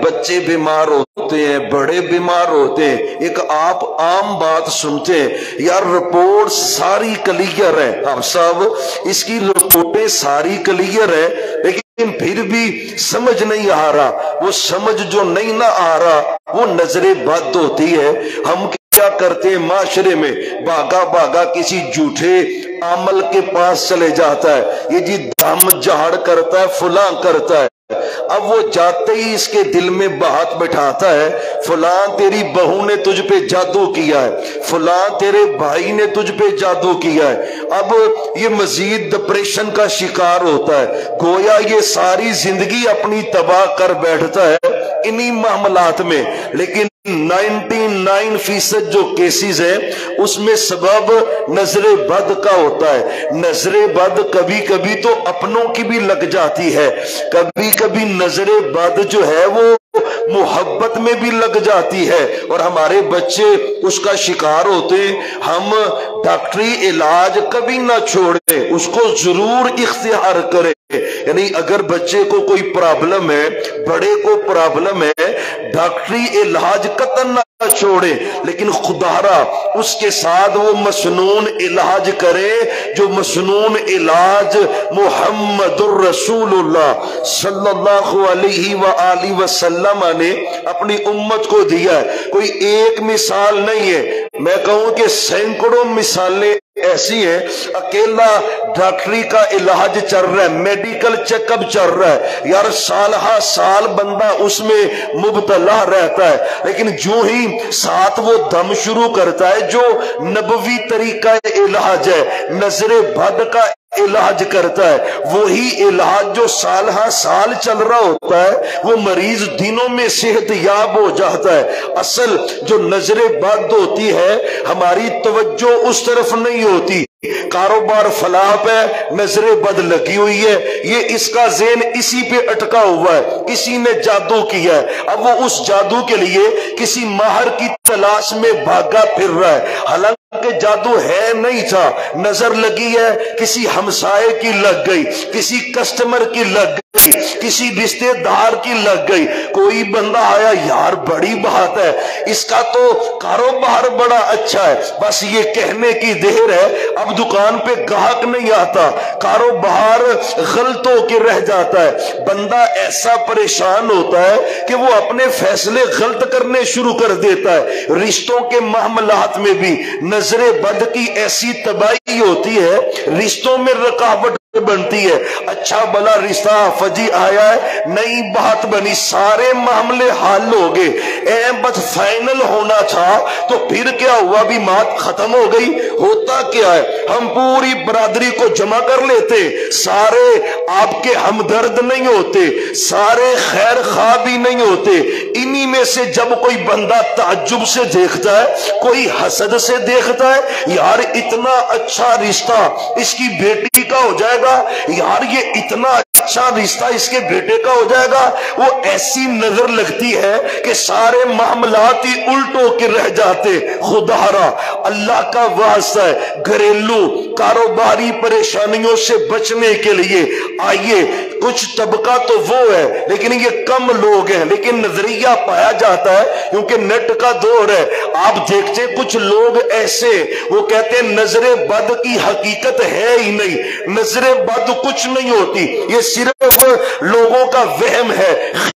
بچے بیمار ہوتے ہیں، بڑے بیمار ہوتے ہیں، ایک آپ عام بات سنتے ہیں یار رپورٹ ساری کلیئر ہے، اب صاحب اس کی رپورٹیں ساری کلیئر ہے لیکن پھر بھی سمجھ نہیں آ رہا، وہ سمجھ جو نہیں نہ آ رہا وہ نظر بد ہوتی ہے۔ ہم کیا کرتے ہیں معاشرے میں، بھاگا بھاگا کسی جھوٹے عمل کے پاس چلے جاتا ہے، یہ جی دم جھاڑ کرتا ہے فلاں کرتا ہے، اب وہ جاتے ہی اس کے دل میں بات بٹھاتا ہے فلاں تیری بہو نے تجھ پہ جادو کیا ہے، فلاں تیرے بھائی نے تجھ پہ جادو کیا ہے، اب یہ مزید ڈپریشن کا شکار ہوتا ہے، گویا یہ ساری زندگی اپنی تباہ کر بیٹھتا ہے انہی معاملات میں۔ لیکن 99% جو کیسز ہیں اس میں سبب نظر بد کا ہوتا ہے۔ نظر بد کبھی کبھی تو اپنوں کی بھی لگ جاتی ہے، کبھی کبھی نظر بد جو ہے وہ محبت میں بھی لگ جاتی ہے اور ہمارے بچے اس کا شکار ہوتے ہیں۔ ہم ڈاکٹری علاج کبھی نہ چھوڑیں، اس کو ضرور اختیار کریں، یعنی اگر بچے کو کوئی پرابلم ہے، بڑے کو پرابلم ہے، ڈاکٹری علاج قطعاً نہ چھوڑے، لیکن خدا را اس کے ساتھ وہ مسنون علاج کرے جو مسنون علاج محمد الرسول اللہ صلی اللہ علیہ وآلہ وسلم نے اپنی امت کو دیا ہے۔ کوئی ایک مثال نہیں ہے، میں کہوں کہ سینکڑوں مثالیں ایسی ہیں۔ اکیلا ڈاکٹری کا علاج چل رہا ہے، میڈیکل چیک اپ چل رہا ہے، یار سال ہا سال بندہ اس میں مبتلا رہتا ہے، لیکن جو ہی ساتھ وہ دم شروع کرتا ہے جو نبوی طریقہ علاج ہے، نظر بد کا علاج کرتا ہے، وہی علاج جو سال ہا سال چل رہا ہوتا ہے وہ مریض دنوں میں صحت یاب ہو جاتا ہے۔ اصل جو نظر بد ہوتی ہے ہماری توجہ اس طرف نہیں ہوتی، کاروبار فلاح پہ نظر بد لگی ہوئی ہے، یہ اس کا ذہن اسی پہ اٹکا ہوا ہے، کسی نے جادو کیا ہے، اب وہ اس جادو کے لیے کسی ماہر کی تلاش میں بھاگا پھر رہا ہے، حالانکہ جادو ہے نہیں تھا، نظر لگی ہے، کسی ہمسائے کی لگ گئی، کسی کسٹمر کی لگ گئی، کسی رشتے دار کی لگ گئی، کوئی بندہ آیا یار بڑی بات ہے، اس کا تو کاروبار بڑا اچھا ہے، بس یہ کہنے کی دیر ہے، اب دکان پہ گاہک نہیں آتا، کاروبار غلط ہو کے رہ جاتا ہے، بندہ ایسا پریشان ہوتا ہے کہ وہ اپنے فیصلے غلط کرنے شروع کر دیتا ہے۔ رشتوں کے معاملات میں بھی نظر بد کی ایسی تباہی ہوتی ہے، رشتوں میں رکاوٹ بنتی ہے، اچھا بلا رشتہ فجی آیا ہے، نئی بات بنی، سارے معاملے حل ہو گئے، بس فائنل ہونا تھا تو پھر کیا ہوا، بھی بات ختم ہو گئی۔ ہوتا کیا ہے، ہم پوری برادری کو جمع کر لیتے، سارے آپ کے ہمدرد نہیں ہوتے، سارے خیر خواہ بھی نہیں ہوتے، انہی میں سے جب کوئی بندہ تعجب سے دیکھتا ہے، کوئی حسد سے دیکھتا ہے، یار اتنا اچھا رشتہ اس کی بیٹی کا ہو جائے گا، یار یہ اتنا اچھا رشتہ اس کے بیٹے کا ہو جائے گا، وہ ایسی نظر لگتی ہے کہ سارے معاملات ہی الٹ ہو کے رہ جاتے۔ خدا را اللہ کا واسطہ ہے، گھریلو کاروباری پریشانیوں سے بچنے کے لیے آئیے، کچھ طبقہ تو وہ ہے لیکن یہ کم لوگ ہیں، لیکن نظریہ پایا جاتا ہے کیونکہ نیٹ کا دور ہے، آپ دیکھتے کچھ لوگ ایسے وہ کہتے ہیں نظر بد کی حقیقت ہے ہی نہیں، نظر بد کچھ نہیں ہوتی، یہ صرف لوگوں کا وہم ہے،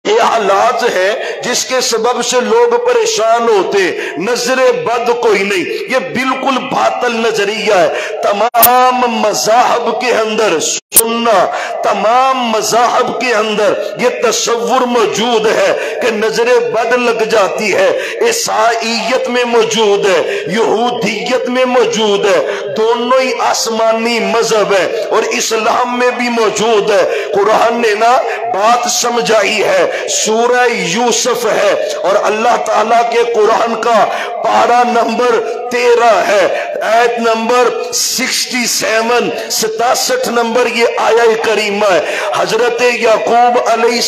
خیالات ہے جس کے سبب سے لوگ پریشان ہوتے، نظر بد کوئی نہیں، یہ بالکل باطل نظریہ ہے۔ تمام مذاہب کے اندر سننا، تمام مذاہب کے اندر یہ تصور موجود ہے کہ نظر بد لگ جاتی ہے، عیسائیت میں موجود ہے، یہودیت میں موجود ہے، دونوں ہی آسمانی مذہب ہے اور اسلام میں بھی موجود ہے۔ قرآن نے نا بات سمجھائی ہے، سورہ یوسف ہے اور اللہ تعالیٰ کے قرآن کا پارہ نمبر 13 ہے، آیت نمبر 67 نمبر یہ آیہ کریمہ ہے، حضرت یعقوب علیہ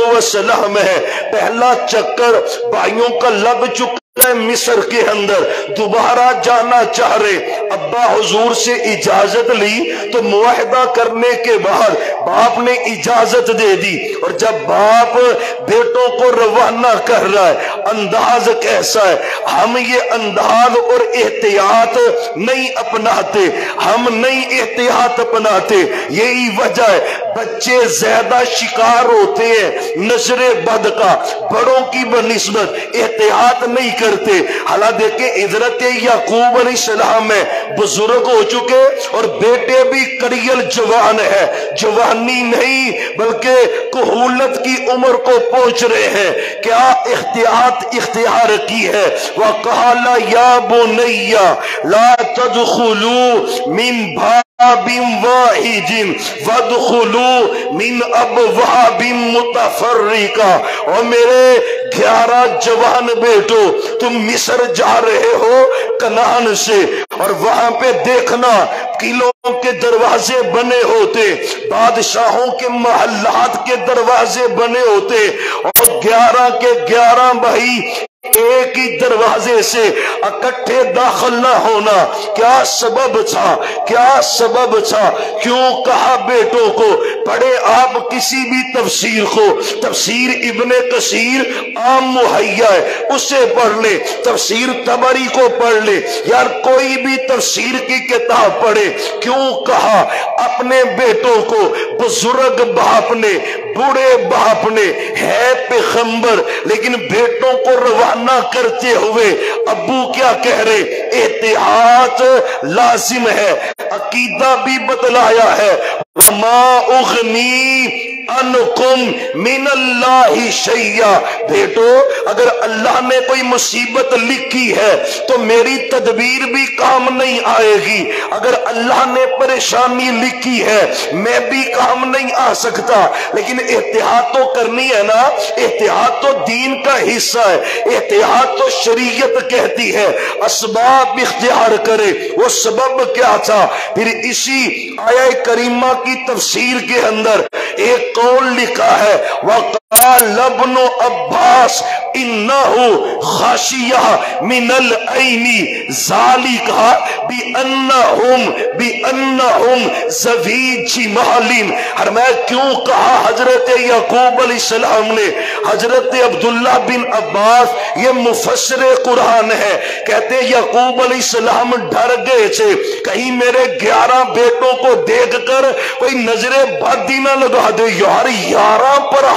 السلام ہے، پہلا چکر بھائیوں کا لگ چکا مصر کے اندر، دوبارہ جانا چاہ رہے، ابا حضور سے اجازت لی تو معاہدہ کرنے کے بعد باپ نے اجازت دے دی، اور جب باپ بیٹوں کو روانہ کر رہا ہے، انداز کیسا ہے؟ ہم یہ انداز اور احتیاط نہیں اپناتے، ہم نہیں احتیاط اپناتے، یہی وجہ ہے بچے زیادہ شکار ہوتے ہیں نظر بد کا، بڑوں کی بنسبت احتیاط نہیں کرتے۔ حالانکہ دیکھیں حضرت یعقوب علیہ السلام میں بزرگ ہو چکے اور بیٹے بھی کڑیل جوان ہے، جوانی نہیں بلکہ کہولت کی عمر کو پہنچ رہے ہیں، کیا احتیاط اختیار کی ہے؟ وَقَالَ يَا بُنَيَّ لَا تَدْخُلُوا مِنْ بَابٍ وَاحِدٍ وَادْخُلُوا مِنْ أَبْوَابٍ مُتَفَرِّقَةٍ۔ اور میرے 11 جوان بیٹو، تم مصر جا رہے ہو کنعان سے، اور وہاں پہ دیکھنا قلعوں کے دروازے بنے ہوتے، بادشاہوں کے محلات کے دروازے بنے ہوتے، اور 11 کے 11 بھائی ایک ہی دروازے سے اکٹھے داخل نہ ہونا۔ کیا سبب تھا؟ کیا سبب تھا؟ کیوں کہا بیٹوں کو؟ پڑھے آپ کسی بھی تفسیر کو، تفسیر ابن کثیر عام مہیا ہے اسے پڑھ لے، تفسیر طبری کو پڑھ لے، یار کوئی بھی تفسیر کی کتاب پڑھے، کیوں کہا اپنے بیٹوں کو؟ بزرگ باپ نے، بوڑھے باپ نے، ہے پیغمبر، لیکن بیٹوں کو روانہ کرتے ہوئے ابو کیا کہہ رہے؟ احتیاط لازم ہے۔ عقیدہ بھی بتلایا ہے، وَمَا أُغْنِي عَنْكُمْ مِنَ اللَّهِ شَيْئًا۔ بیٹو اگر اللہ نے کوئی مصیبت لکھی ہے تو میری تدبیر بھی کام نہیں آئے گی، اگر اللہ نے پریشانی لکھی ہے میں بھی کام نہیں آ سکتا، لیکن احتیاط تو کرنی ہے نا، احتیاط تو دین کا حصہ ہے، احتیاط تو شریعت کہتی ہے اسباب اختیار کرے۔ وہ سبب کیا تھا؟ پھر اسی آیہ کریمہ کی تفسیر کے اندر ایک قول لکھا ہے، وَقَالَ ابْنُ عَبَّاسٍ إِنَّهُ خَشِيَ مِنَ الْعَيْنِ ذَلِكَ بِأَنَّهُمْ ذَوِي جِمَالٍ۔ اور میں کیوں کہا حضرت یعقوب علیہ السلام نے؟ حضرت عبداللہ بن عباس یہ مفسر قرآن ہے، کہتے ہیں یعقوب علیہ السلام ڈر گئے تھے کہیں میرے 11 بیٹوں کو دیکھ کر کوئی نظر بد ہی نہ لگا دے، یار 11 پر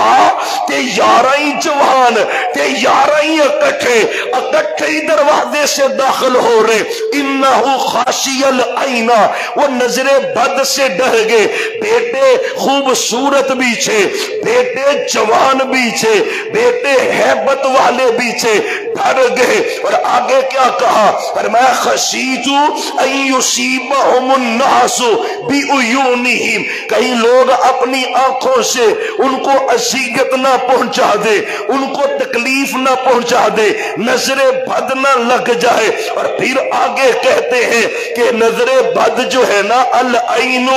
تے 11 ہی جوان تے 11 ہی اکٹھے ہی دروازے سے داخل ہو رہے۔ انہو خاشی العین، وہ نظر بد سے ڈر گئے، بیٹے خوبصورت بھی چھے، بیٹے جوان بھی چھے، بیٹے ہیبت والے بھی چھے، ڈر گئے۔ اور آگے کیا کہا؟ فرمایا خشیت ان یصیبہم الناس بعیونہم، کہیں لوگ اپنی آنکھوں سے ان کو اذیت نہ پہنچا دے، ان کو تکلیف نہ پہنچا دے، نظر بد نہ لگ جائے۔ اور پھر آگے کہتے ہیں کہ نظر بد جو ہے نا، العین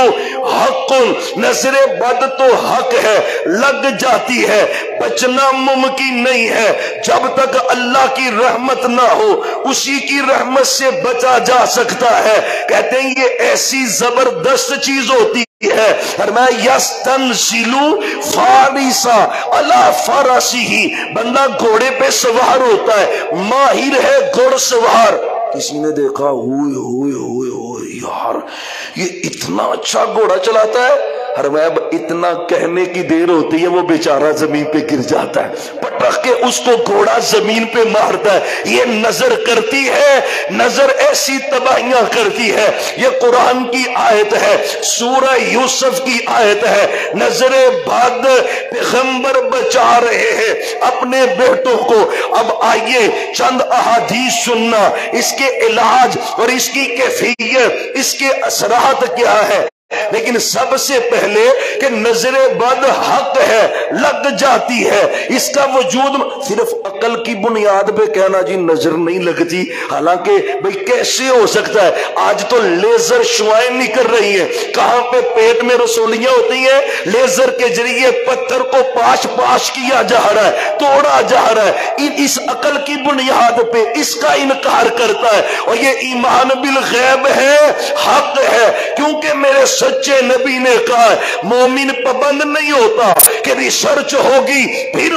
حق، نظر بد تو حق ہے، لگ جاتی ہے، بچنا ممکن نہیں ہے، جب تک اللہ کی رحمت نہ ہو اسی کی رحمت سے بچا جا سکتا ہے۔ کہتے ہیں یہ ایسی زبردست چیز ہوتی ہے، فرمایا یستنزلو فارسا علی فرسہ، بندہ گھوڑے پہ سوار ہوتا ہے، ماہر ہے گھوڑ سوار۔ کسی نے دیکھا ہوئے ہوئے ہوئے ہوئے یار یہ اتنا اچھا گھوڑا چلاتا ہے، فرمایا اب اتنا کہنے کی دیر ہوتی ہے وہ بیچارہ زمین پہ گر جاتا ہے، پٹک کے اس کو گھوڑا زمین پہ مارتا ہے۔ یہ نظر کرتی ہے، نظر ایسی تباہیاں کرتی ہے۔ یہ قرآن کی آیت ہے، سورہ یوسف کی آیت ہے، نظر بد پیغمبر بچا رہے ہیں اپنے بیٹوں کو۔ اب آئیے چند احادیث سننا، اس کے علاج اور اس کی کیفیت، اس کے اثرات کیا ہے۔ لیکن سب سے پہلے کہ نظر بد حق ہے، لگ جاتی ہے، اس کا وجود صرف عقل کی بنیاد پہ کہنا جی نظر نہیں لگتی، حالانکہ بھئی کیسے ہو سکتا ہے؟ آج تو لیزر شعائیں نکل رہی ہیں، کہاں پہ پیٹ میں رسولیاں ہوتی ہیں، لیزر کے ذریعے پتھر کو پاش کیا جا رہا ہے، توڑا جا رہا ہے۔ اس عقل کی بنیاد پہ اس کا انکار کرتا ہے، اور یہ ایمان بالغیب ہے، حق ہے، کیونکہ میرے سچے نبی نے کہا مومن پابند نہیں ہوتا کہ ریسرچ ہوگی پھر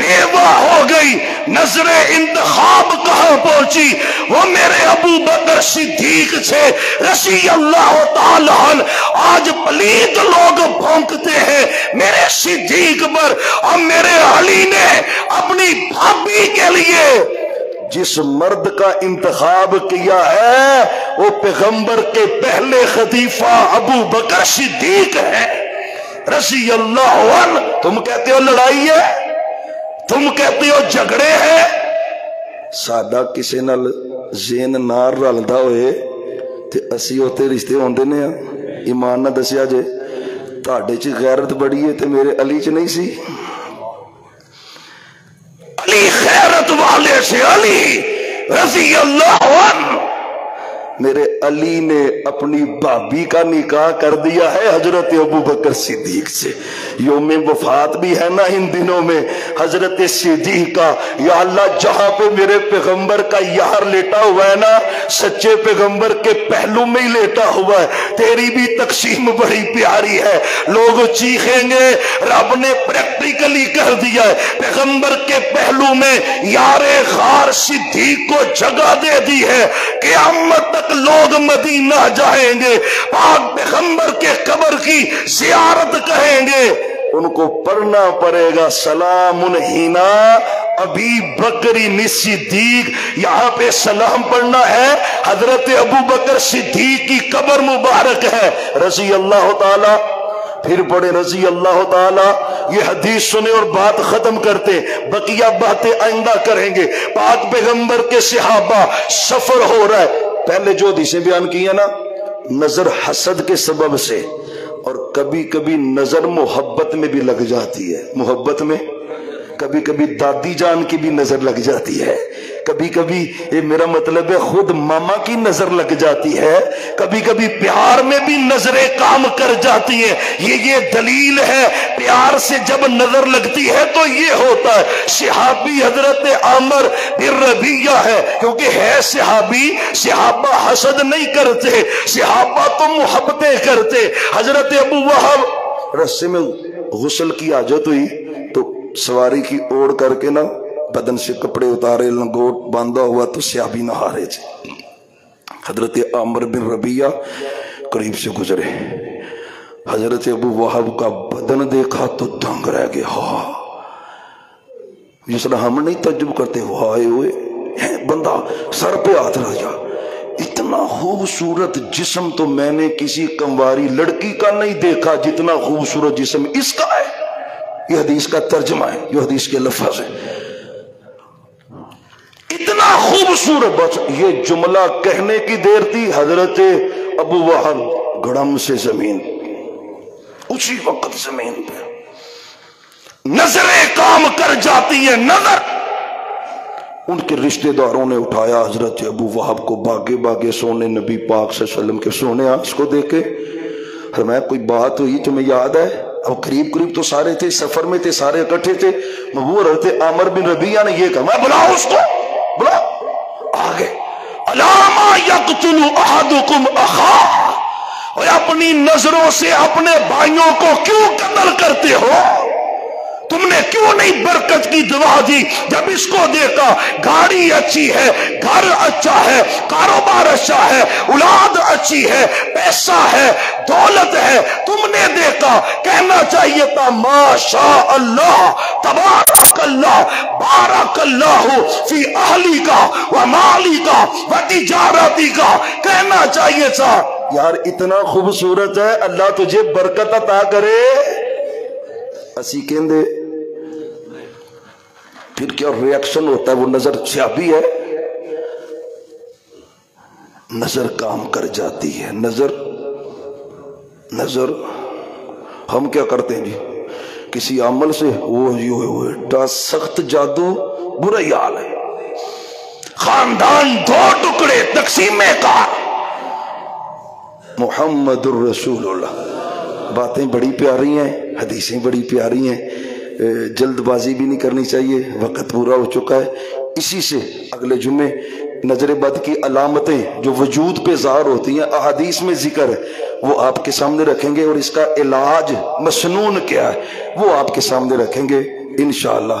بیوہ ہو گئی، نظر انتخاب کہاں پہنچی؟ وہ میرے ابو بکر صدیق سے رضی اللہ تعالی عنہ۔ آج پلید لوگ بھونکتے ہیں میرے صدیق پر، اور میرے علی نے اپنی بھابی کے لیے جس مرد کا انتخاب کیا ہے وہ پیغمبر کے پہلے خلیفہ ابو بکر صدیق ہے رضی اللہ عنہ۔ تم کہتے ہو لڑائی ہے، تم کہتے ہو جھگڑے ہیں، سادہ کسی نال زین نار رلدا ہوئے تے اسی ہوتے رشتے ہوندے نے۔ ایمان نہ دسیا جے تہاڈے چ غیرت بڑی ہے تے میرے علی چ نہیں سی؟ علی خیرت والے سے، علی رضی اللہ عنہ۔ میرے علی نے اپنی بھابی کا نکاح کر دیا ہے حضرت ابو بکر صدیق سے۔ یوم وفات بھی ہے نا ان دنوں میں حضرت صدیق کا۔ یا اللہ جہاں پہ میرے پیغمبر کا یار لیٹا ہوا ہے نا، سچے پیغمبر کے پہلو میں ہی لیٹا ہوا ہے۔ تیری بھی تقسیم بڑی پیاری ہے۔ لوگ چیخیں گے رب نے پریکٹیکلی کر دیا ہے، پیغمبر کے پہلو میں یار غار صدیق کو جگہ دے دی ہے۔ قیامت تک لوگ مدینہ جائیں گے، پاک پیغمبر کے قبر کی زیارت کہیں گے، ان کو پڑھنا پڑے گا سلام ہینا ابی بکر صدیق۔ یہاں پہ سلام پڑھنا ہے، حضرت ابو بکر صدیق کی قبر مبارک ہے رضی اللہ تعالی۔ پھر پڑھے رضی اللہ تعالی۔ یہ حدیث سنے اور بات ختم کرتے، بقیہ باتیں آئندہ کریں گے۔ پاک پیغمبر کے صحابہ، سفر ہو رہا ہے، پہلے جو حدیثیں بیان کی ہیں نا، نظر حسد کے سبب سے، اور کبھی کبھی نظر محبت میں بھی لگ جاتی ہے۔ محبت میں کبھی کبھی دادی جان کی بھی نظر لگ جاتی ہے، کبھی کبھی یہ میرا مطلب ہے خود ماما کی نظر لگ جاتی ہے، کبھی کبھی پیار میں بھی نظریں کام کر جاتی ہیں۔ یہ دلیل ہے پیار سے جب نظر لگتی ہے تو یہ ہوتا ہے۔ صحابی حضرت عامر بن ربیعہ ہے، کیونکہ ہے صحابی، صحابہ حسد نہیں کرتے، صحابہ تو محبتیں کرتے۔ حضرت ابو وہب رستے میں غسل کی حاجت ہوئی تو سواری کی اوڑ کر کے نا بدن سے کپڑے اتارے، لنگوٹ باندھا ہوا تو صحابی نہا رہے تھے۔ حضرت عامر بن ربیعہ قریب سے گزرے، حضرت ابو وہب کا بدن دیکھا تو دنگ رہ گیا۔ ہاں، جس طرح ہم نہیں تعجب کرتے ہائے ہوئے بندہ سر پہ ہاتھ رہ جا، اتنا خوبصورت جسم تو میں نے کسی کمواری لڑکی کا نہیں دیکھا جتنا خوبصورت جسم اس کا ہے۔ یہ حدیث کا ترجمہ ہے، یہ حدیث کے لفظ ہے، اتنا خوبصورت۔ بس یہ جملہ کہنے کی دیر تھی، حضرت ابو وہب گڑم سے زمین، اسی وقت زمین پہ نظریں کام کر جاتی ہیں۔ نظر ان کے رشتہ داروں نے اٹھایا حضرت ابو وہب کو، باگے باگے سونے نبی پاک صلی اللہ علیہ وسلم کے سونے اس کو دیکھے۔ فرمایا کوئی بات ہوئی تمہیں یاد ہے؟ اب قریب تو سارے تھے، سفر میں تھے، سارے اکٹھے تھے۔ وہ حضرت عامر بن ربیعہ نے یہ کہا، میں بلاؤ اس کو، بلاؤ۔ آگے الاما یقتل احدکم اخاہ، اور اپنی نظروں سے اپنے بھائیوں کو کیوں قتل کرتے ہو؟ تم نے کیوں نہیں برکت کی دعا دی؟ جب اس کو دیکھا گاڑی اچھی ہے، گھر اچھا ہے، کاروبار اچھا ہے، اولاد اچھی ہے، پیسہ ہے، دولت ہے، تم نے دیکھا کہنا چاہیے تھا ماشاء اللہ تبارک اللہ بارک اللہ فی اہلی کا و مالی کا و تجارتی کا، کہنا چاہیے تھا یار اتنا خوبصورت ہے، اللہ تجھے برکت عطا کرے۔ اسی کہندے پھر کیا ریاکشن ہوتا ہے؟ وہ نظر صحابی ہے، نظر کام کر جاتی ہے۔ نظر ہم کیا کرتے ہیں جی؟ کسی عمل سے وہ سخت جادو برا ہی حال ہے، خاندان دو ٹکڑے، تقسیم کار۔ محمد الرسول اللہ، باتیں بڑی پیاری ہیں، حدیثیں بڑی پیاری ہیں، جلد بازی بھی نہیں کرنی چاہیے، وقت پورا ہو چکا ہے۔ اسی سے اگلے جمعے نظر بد کی علامتیں جو وجود پہ ظاہر ہوتی ہیں، احادیث میں ذکر ہے، وہ آپ کے سامنے رکھیں گے، اور اس کا علاج مسنون کیا ہے وہ آپ کے سامنے رکھیں گے انشاءاللہ۔